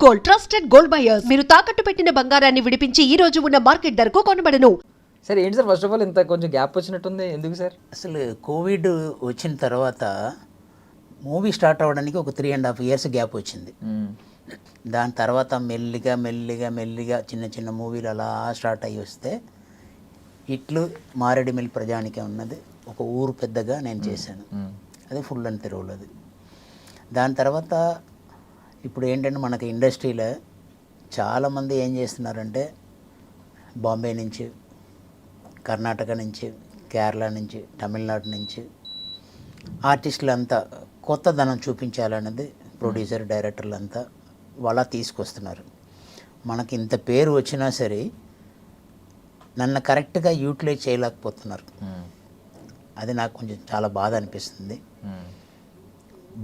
Gold trusted gold buyers. మీరు తాకట్టు పెట్టిన బంగారాన్ని విడిపించి ఈ రోజు ఉన్న మార్కెట్ ధరకు కొనబడను. సార్ ఏంటి సార్ ఫస్ట్ ఆఫ్ ఆల్ ఇంత కొంచెం గ్యాప్ వచ్చినట్టుంది, ఎందుకు సార్? అసలు కోవిడ్ వచ్చిన తర్వాత మూవీ స్టార్ట్ అవ్వడానికి ఒక 3.5 years గ్యాప్ వచ్చింది. దాని తర్వాత మెల్లిగా మెల్లిగా మెల్లిగా చిన్న చిన్న మూవీలు అలా స్టార్ట్ అయ్యి వస్తే ఇట్లు మారేడుమిల్లి ప్రజానికే ఉన్నది ఒక ఊరు పెద్దగా నేను చేశాను. అది ఫుల్ అండ్ రోల్. అది దాని తర్వాత ఇప్పుడు ఏంటంటే మనకి ఇండస్ట్రీలో చాలామంది ఏం చేస్తున్నారంటే బాంబే నుంచి, కర్ణాటక నుంచి, కేరళ నుంచి, తమిళనాడు నుంచి ఆర్టిస్టులంతా కొత్త ధనం చూపించాలన్నది ప్రొడ్యూసర్ డైరెక్టర్లు అంతా వాళ్ళ తీసుకొస్తున్నారు. మనకి ఇంత పేరు వచ్చినా సరే నన్ను కరెక్ట్గా యూటిలైజ్ చేయలేకపోతున్నారు. అది నాకు కొంచెం చాలా బాధ అనిపిస్తుంది.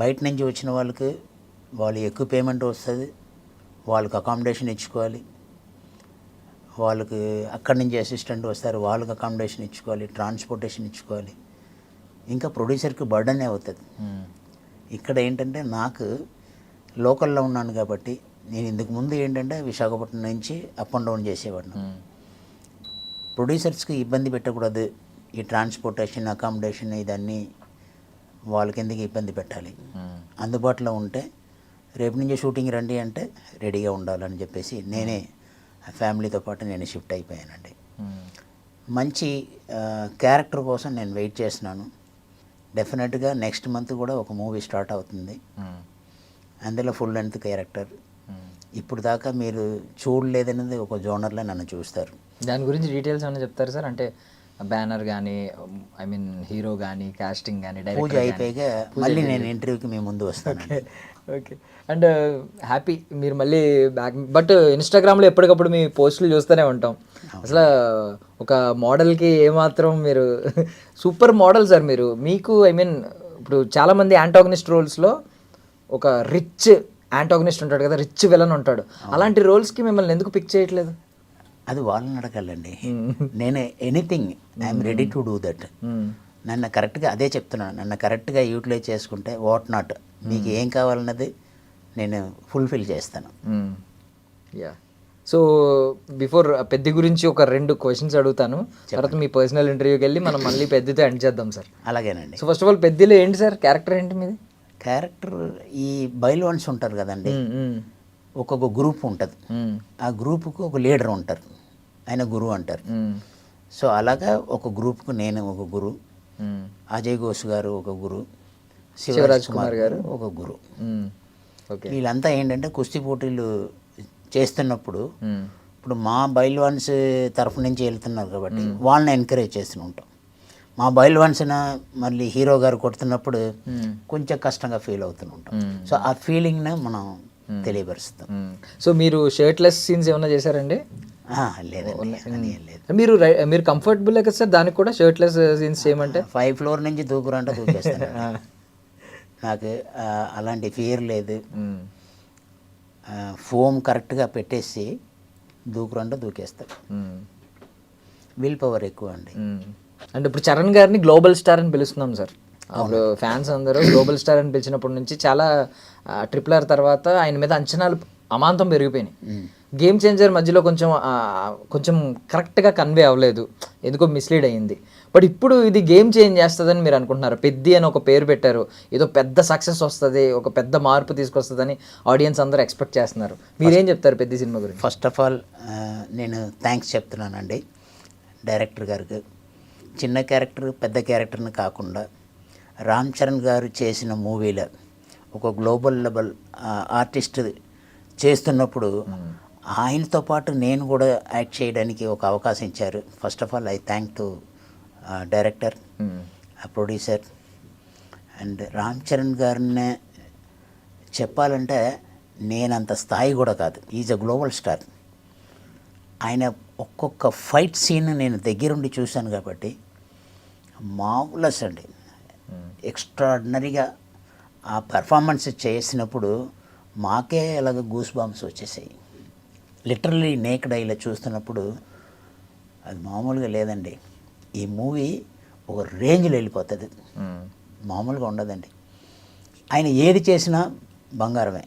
బయట నుంచి వచ్చిన వాళ్ళకి వాళ్ళు ఎక్కువ పేమెంట్ వస్తుంది, వాళ్ళకి అకామిడేషన్ ఇచ్చుకోవాలి, వాళ్ళకి అక్కడి నుంచి అసిస్టెంట్ వస్తారు వాళ్ళకి అకామిడేషన్ ఇచ్చుకోవాలి, ట్రాన్స్పోర్టేషన్ ఇచ్చుకోవాలి, ఇంకా ప్రొడ్యూసర్కి బర్డనే అవుతుంది. ఇక్కడ ఏంటంటే నాకు లోకల్లో ఉన్నాను కాబట్టి నేను ఇందుకు ముందు ఏంటంటే విశాఖపట్నం నుంచి అప్ అండ్ డౌన్ చేసేవాడిని. ప్రొడ్యూసర్స్కి ఇబ్బంది పెట్టకూడదు, ఈ ట్రాన్స్పోర్టేషన్ అకామిడేషన్ ఇదన్నీ వాళ్ళకి ఎందుకు ఇబ్బంది పెట్టాలి, అందుబాటులో ఉంటే రేపు నుంచి షూటింగ్ రండి అంటే రెడీగా ఉండాలని చెప్పేసి నేనే ఫ్యామిలీతో పాటు నేను షిఫ్ట్ అయిపోయానండి. మంచి క్యారెక్టర్ కోసం నేను వెయిట్ చేస్తున్నాను. డెఫినెట్గా నెక్స్ట్ మంత్ కూడా ఒక మూవీ స్టార్ట్ అవుతుంది, అందులో ఫుల్ లెంత్ క్యారెక్టర్. ఇప్పుడు దాకా మీరు చూడలేదనేది ఒక జోనర్లో నన్ను చూస్తారు. దాని గురించి డీటెయిల్స్ ఏమైనా చెప్తారు సార్? అంటే బ్యానర్ కానీ, ఐ మీన్ హీరో కానీ, కాస్టింగ్ కానీ, పూజ అయిపోయాక మళ్ళీ నేను ఇంటర్వ్యూకి మీ ముందు వస్తాను. ఓకే. అండ్ హ్యాపీ మీరు మళ్ళీ బ్యాక్. బట్ ఇన్స్టాగ్రామ్లో ఎప్పటికప్పుడు మీ పోస్టులు చూస్తూనే ఉంటాం. అసలు ఒక మోడల్కి ఏమాత్రం మీరు సూపర్ మోడల్ సార్ మీరు. మీకు ఐ మీన్ ఇప్పుడు చాలామంది యాంటాగనిస్ట్ రోల్స్లో ఒక రిచ్ యాంటాగనిస్ట్ ఉంటాడు కదా, రిచ్ విలన్ ఉంటాడు. అలాంటి రోల్స్కి మిమ్మల్ని ఎందుకు పిక్ చేయట్లేదు? అది వాళ్ళని అడగాలండి. నేను anything I'm ready to do that. నన్ను కరెక్ట్గా అదే చెప్తున్నాను, నన్ను కరెక్ట్గా యూటిలైజ్ చేసుకుంటే వాట్ నాట్ మీకు ఏం కావాలన్నది నేను ఫుల్ఫిల్ చేస్తాను. యా. సో బిఫోర్ పెద్ద గురించి ఒక 2 క్వశ్చన్స్ అడుగుతాను, తర్వాత మీ పర్సనల్ ఇంటర్వ్యూకి వెళ్ళి మనం మళ్ళీ పెద్దతో ఎండ్ చేద్దాం సార్. అలాగేనండి. సో ఫస్ట్ ఆఫ్ ఆల్ పెద్దలో ఏంటి సార్ క్యారెక్టర్ ఏంటి మీది? క్యారెక్టర్ ఈ బైల్వాన్స్ ఉంటారు కదండి, ఒక్కొక్క గ్రూప్ ఉంటుంది. ఆ గ్రూప్కు ఒక లీడర్ ఉంటారు, ఆయన గురువు అంటారు. సో అలాగా ఒక గ్రూప్కు నేను ఒక గురు, అజయ్ ఘోష్ గారు ఒక గురు, శివరాజ్ కుమార్ గారు ఒక గురు. వీళ్ళంతా ఏంటంటే కుస్తీ పోటీలు చేస్తున్నప్పుడు ఇప్పుడు మా బైల్వాన్స్ తరఫు నుంచి వెళ్తున్నారు కాబట్టి వాళ్ళని ఎంకరేజ్ చేస్తూ ఉంటాం. మా బైల్వాన్స్న మళ్ళీ హీరో గారు కొడుతున్నప్పుడు కొంచెం కష్టంగా ఫీల్ అవుతూ ఉంటాం. సో ఆ ఫీలింగ్ని మనం తెలియపరుస్తాం. సో మీరు షర్ట్లెస్ సీన్స్ ఏమన్నా చేశారండి? లేదండి, లేదు. మీరు కంఫర్టబుల్ కదా సార్ దానికి కూడా షర్ట్లెస్ సీన్స్ చేయమంటే? 5th floor నుంచి దూకురంటే దూకేస్తాను. నాకు అలాంటి ఫియర్ లేదు. ఫోమ్ కరెక్ట్గా పెట్టేసి దూకురంటే దూకేస్తాను. విల్ పవర్ ఎక్కువ అండి. అంటే ఇప్పుడు చరణ్ గారిని గ్లోబల్ స్టార్ అని పిలుస్తున్నాం సార్. అప్పుడు ఫ్యాన్స్ అందరూ గ్లోబల్ స్టార్ అని పిలిచినప్పటి నుంచి చాలా RRR తర్వాత ఆయన మీద అంచనాలు అమాంతం పెరిగిపోయినాయి. గేమ్ చేంజర్ మధ్యలో కొంచెం కరెక్ట్గా కన్వే అవ్వలేదు, ఎందుకో మిస్లీడ్ అయ్యింది. బట్ ఇప్పుడు ఇది గేమ్ చేంజ్ చేస్తుందని మీరు అనుకుంటున్నారు? పెద్ది అని ఒక పేరు పెట్టారు, ఏదో పెద్ద సక్సెస్ వస్తుంది, ఒక పెద్ద మార్పు తీసుకొస్తుందని ఆడియన్స్ అందరూ ఎక్స్పెక్ట్ చేస్తున్నారు. మీరేం చెప్తారు పెద్ద సినిమా గురించి? ఫస్ట్ ఆఫ్ ఆల్ నేను థ్యాంక్స్ చెప్తున్నానండి డైరెక్టర్ గారికి. చిన్న క్యారెక్టర్ పెద్ద క్యారెక్టర్ని కాకుండా రామ్ చరణ్ గారు చేసిన మూవీలో ఒక గ్లోబల్ లెవెల్ ఆర్టిస్ట్ చేస్తున్నప్పుడు ఆయనతో పాటు నేను కూడా యాక్ట్ చేయడానికి ఒక అవకాశం ఇచ్చారు. First of all I thank to director, producer and Ram Charan గారిని చెప్పాలంటే నేనంత స్థాయి కూడా కాదు. Is a global star. ఆయన ఒక్కొక్క ఫైట్ సీన్ నేను దగ్గరుండి చూశాను కాబట్టి మామూలస్ అండి, ఎక్స్ట్రాడినరీగా ఆ పెర్ఫార్మెన్స్ చేసినప్పుడు మాకే అలాగ గూస్ బాంబ్స్ వచ్చేసాయి. లిటరల్లీ నేక్డ్ ఐలో చూస్తున్నప్పుడు అది మామూలుగా లేదండి. ఈ మూవీ ఒక రేంజ్లో వెళ్ళిపోతుంది, మామూలుగా ఉండదండి. ఆయన ఏది చేసినా బంగారమే.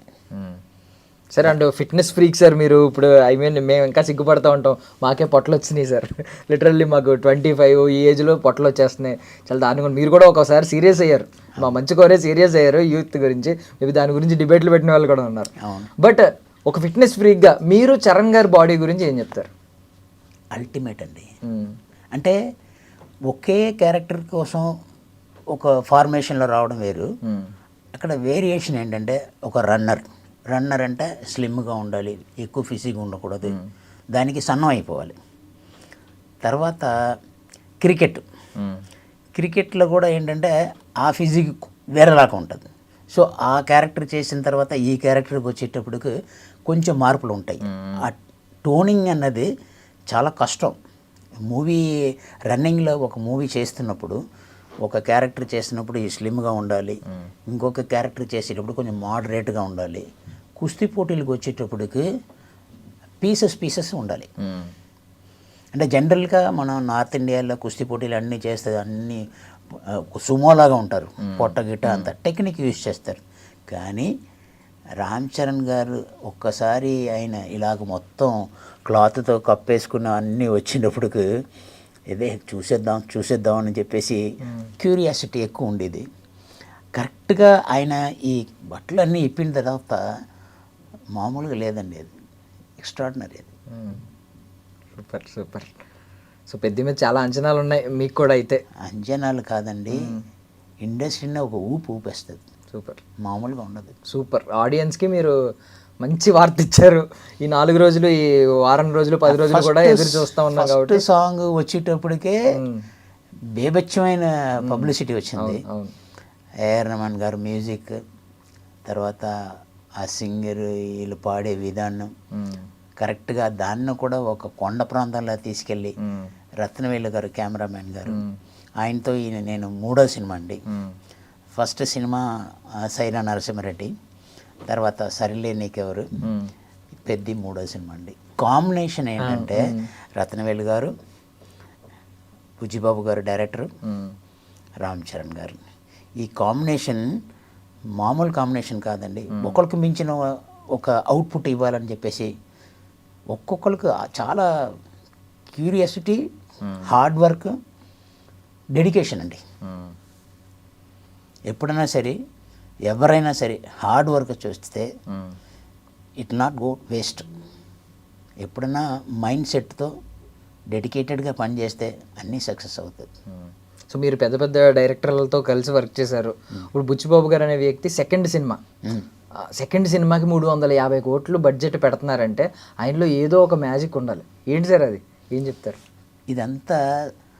Sir and fitness freak sir మీరు ఇప్పుడు ఐ మీన్ మేము ఇంకా సిగ్గుపడతా ఉంటాం, మాకే పొట్టలు వచ్చినాయి సార్. లిటరల్లీ మాకు 25 ఈ ఏజ్లో పొట్టలు వచ్చేస్తున్నాయి, చాలా దాని గురించి. మీరు కూడా ఒకసారి సీరియస్ అయ్యారు, మా మంచి కోరే సీరియస్ అయ్యారు యూత్ గురించి, మేబీ దాని గురించి డిబేట్లు పెట్టిన వాళ్ళు కూడా ఉన్నారు. బట్ ఒక ఫిట్నెస్ ఫ్రీక్గా మీరు చరణ్ గారి బాడీ గురించి ఏం చెప్తారు? అల్టిమేట్ అండి. అంటే ఒకే క్యారెక్టర్ కోసం ఒక ఫార్మేషన్లో రావడం వేరు, అక్కడ వేరియేషన్ ఏంటంటే ఒక రన్నర్ అంటే స్లిమ్గా ఉండాలి, ఎక్కువ ఫిజిక్ ఉండకూడదు, దానికి సన్నం అయిపోవాలి. తర్వాత క్రికెట్లో కూడా ఏంటంటే ఆ ఫిజిక్ వేరేలాగా ఉంటుంది. సో ఆ క్యారెక్టర్ చేసిన తర్వాత ఈ క్యారెక్టర్కి వచ్చేటప్పటికి కొంచెం మార్పులు ఉంటాయి. ఆ టోనింగ్ అన్నది చాలా కష్టం. రన్నింగ్లో ఒక మూవీ చేస్తున్నప్పుడు ఒక క్యారెక్టర్ చేసినప్పుడు ఈ స్లిమ్గా ఉండాలి, ఇంకొక క్యారెక్టర్ చేసేటప్పుడు కొంచెం మోడరేట్గా ఉండాలి. కుస్తీ పోటీలకు వచ్చేటప్పటికి పీసెస్ ఉండాలి. అంటే జనరల్గా మనం నార్త్ ఇండియాలో కుస్తీ పోటీలు అన్నీ చేస్తే అన్నీ సుమోలాగా ఉంటారు, పొట్ట గిట్ట అంత టెక్నిక్ యూజ్ చేస్తారు. కానీ రామ్ చరణ్ గారు ఒక్కసారి ఆయన ఇలాగ మొత్తం క్లాత్తో కప్పేసుకున్న అన్నీ వచ్చినప్పటికి ఇదే చూసేద్దాం అని చెప్పేసి క్యూరియాసిటీ ఎక్కువ ఉండేది. కరెక్ట్గా ఆయన ఈ బట్టలన్నీ ఇప్పిన తర్వాత మామూలుగా లేదండి, అది ఎక్స్ట్రాడినరీ. అది సూపర్. సో పెద్ద మీద చాలా అంచనాలు ఉన్నాయి మీకు కూడా అయితే? అంచనాలు కాదండి, ఇండస్ట్రీని ఒక ఊపేస్తుంది. సూపర్, మామూలుగా ఉండదు. సూపర్. ఆడియన్స్కి మీరు మంచి వార్త ఇచ్చారు. ఈ 4 రోజులు, ఈ వారం రోజులు, 10 రోజులు కూడా ఎదురు చూస్తూ ఉన్నాం కాబట్టి. సాంగ్ వచ్చేటప్పటికే బేబచ్చమైన పబ్లిసిటీ వచ్చింది. ఏఆర్ రెహమాన్ గారు మ్యూజిక్, తర్వాత ఆ సింగర్ వీళ్ళు పాడే విధానం, కరెక్ట్గా దాన్ని కూడా ఒక కొండ ప్రాంతంలో తీసుకెళ్ళి రత్నవేలు గారు కెమెరామ్యాన్ గారు, ఆయనతో నేను 3వ సినిమా అండి. ఫస్ట్ సినిమా సైరా నరసింహారెడ్డి, తర్వాత సరిలే నీకెవరు, పెద్ది 3వ సినిమా అండి. కాంబినేషన్ ఏంటంటే రత్నవేలు గారు, బుజ్జిబాబు గారు డైరెక్టర్, రామ్ చరణ్ గారు. ఈ కాంబినేషన్ మామూలు కాంబినేషన్ కాదండి. ఒకరికి మించిన ఒక అవుట్పుట్ ఇవ్వాలని చెప్పేసి ఒక్కొక్కరికి చాలా క్యూరియాసిటీ, హార్డ్ వర్క్, డెడికేషన్ అండి. ఎప్పుడైనా సరే ఎవరైనా సరే హార్డ్ వర్క్ చూస్తే ఇట్ నాట్ గో వేస్ట్. ఎప్పుడైనా మైండ్ సెట్తో డెడికేటెడ్గా పనిచేస్తే అన్నీ సక్సెస్ అవుతుంది. సో మీరు పెద్ద పెద్ద డైరెక్టర్లతో కలిసి వర్క్ చేశారు. ఇప్పుడు బుచ్చిబాబు గారు అనే వ్యక్తి సెకండ్ సినిమాకి 350 కోట్లు బడ్జెట్ పెడుతున్నారంటే ఆయనలో ఏదో ఒక మ్యాజిక్ ఉండాలి. ఏంటి సార్ అది, ఏం చెప్తారు? ఇదంతా